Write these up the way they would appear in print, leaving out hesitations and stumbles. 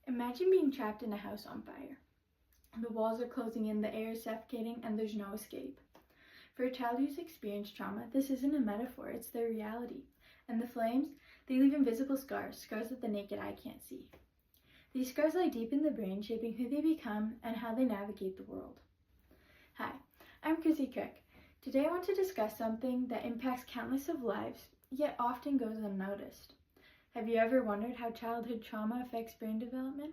Imagine being trapped in a house on fire. The walls are closing in, the air is suffocating, and there's no escape. For a child who's experienced trauma, this isn't a metaphor, it's their reality. And the flames, they leave invisible scars, scars that the naked eye can't see. These scars lie deep in the brain, shaping who they become and how they navigate the world. Hi, I'm Chrissy Cook. Today I want to discuss something that impacts countless of lives, yet often goes unnoticed. Have you ever wondered how childhood trauma affects brain development?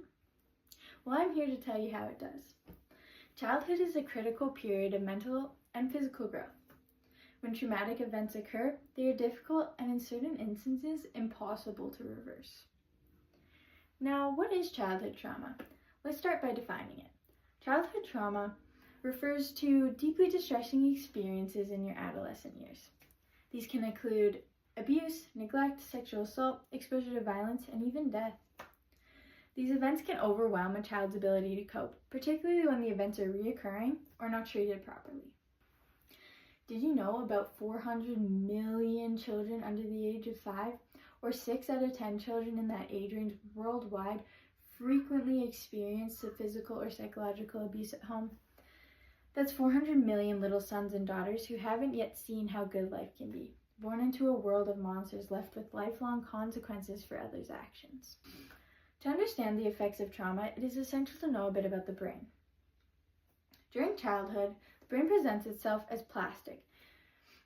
Well, I'm here to tell you how it does. Childhood is a critical period of mental and physical growth. When traumatic events occur, they are difficult and in certain instances, impossible to reverse. Now, what is childhood trauma? Let's start by defining it. Childhood trauma refers to deeply distressing experiences in your adolescent years. These can include abuse, neglect, sexual assault, exposure to violence, and even death. These events can overwhelm a child's ability to cope, particularly when the events are reoccurring or not treated properly. Did you know about 400 million children under the age of 5, or 6 out of 10 children in that age range worldwide, frequently experience physical or psychological abuse at home? That's 400 million little sons and daughters who haven't yet seen how good life can be, born into a world of monsters left with lifelong consequences for others' actions. To understand the effects of trauma, it is essential to know a bit about the brain. During childhood, the brain presents itself as plastic,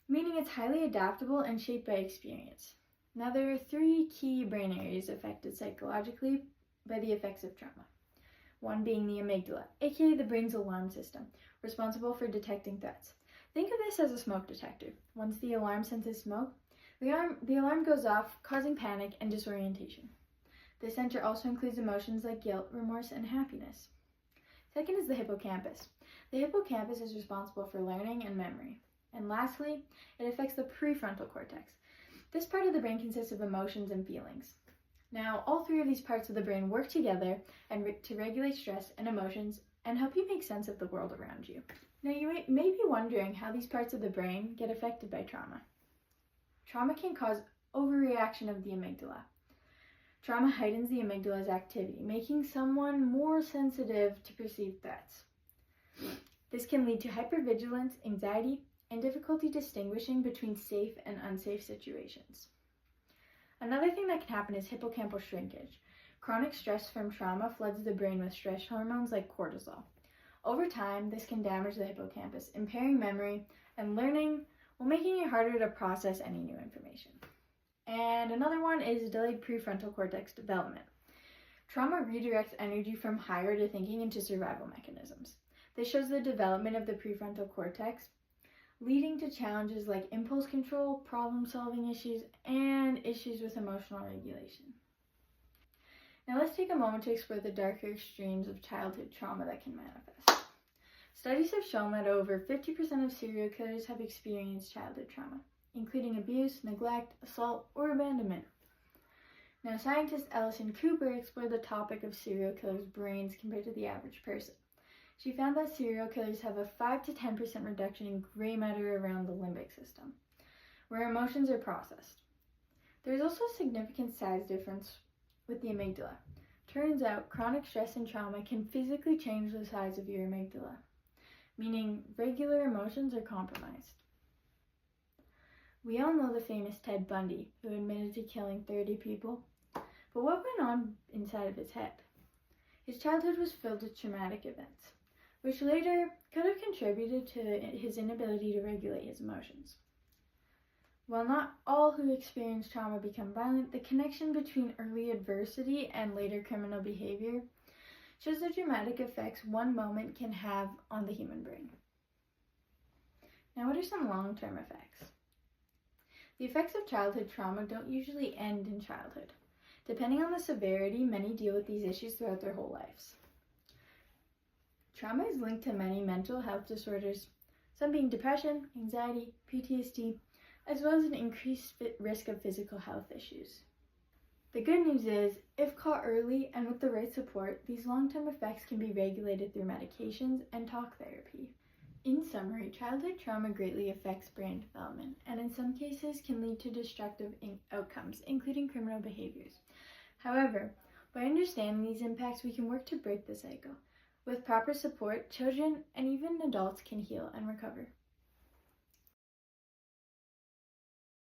meaning it's highly adaptable and shaped by experience. Now, there are 3 key brain areas affected psychologically by the effects of trauma. One being the amygdala, aka the brain's alarm system, responsible for detecting threats. Think of this as a smoke detector. Once the alarm senses smoke, the alarm goes off, causing panic and disorientation. This center also includes emotions like guilt, remorse, and happiness. Second is the hippocampus. The hippocampus is responsible for learning and memory. And lastly, it affects the prefrontal cortex. This part of the brain consists of emotions and feelings. Now, all 3 of these parts of the brain work together to regulate stress and emotions and help you make sense of the world around you. Now, you may be wondering how these parts of the brain get affected by trauma. Trauma can cause overreaction of the amygdala. Trauma heightens the amygdala's activity, making someone more sensitive to perceived threats. This can lead to hypervigilance, anxiety, and difficulty distinguishing between safe and unsafe situations. Another thing that can happen is hippocampal shrinkage. Chronic stress from trauma floods the brain with stress hormones like cortisol. Over time, this can damage the hippocampus, impairing memory and learning while making it harder to process any new information. And another one is delayed prefrontal cortex development. Trauma redirects energy from higher order thinking into survival mechanisms. This shows the development of the prefrontal cortex, leading to challenges like impulse control, problem-solving issues, and issues with emotional regulation. Now let's take a moment to explore the darker extremes of childhood trauma that can manifest. Studies have shown that over 50% of serial killers have experienced childhood trauma, including abuse, neglect, assault, or abandonment. Now, scientist Alison Cooper explored the topic of serial killers' brains compared to the average person. She found that serial killers have a 5 to 10% reduction in gray matter around the limbic system, where emotions are processed. There's also a significant size difference with the amygdala. Turns out, chronic stress and trauma can physically change the size of your amygdala, meaning regular emotions are compromised. We all know the famous Ted Bundy, who admitted to killing 30 people. But what went on inside of his head? His childhood was filled with traumatic events, which later could have contributed to his inability to regulate his emotions. While not all who experience trauma become violent, the connection between early adversity and later criminal behavior shows the dramatic effects one moment can have on the human brain. Now, what are some long-term effects? The effects of childhood trauma don't usually end in childhood. Depending on the severity, many deal with these issues throughout their whole lives. Trauma is linked to many mental health disorders, some being depression, anxiety, PTSD, as well as an increased risk of physical health issues. The good news is, if caught early and with the right support, these long-term effects can be regulated through medications and talk therapy. In summary, childhood trauma greatly affects brain development and in some cases can lead to destructive outcomes, including criminal behaviors. However, By understanding these impacts, we can work to break the cycle. With proper support, children and even adults can heal and recover.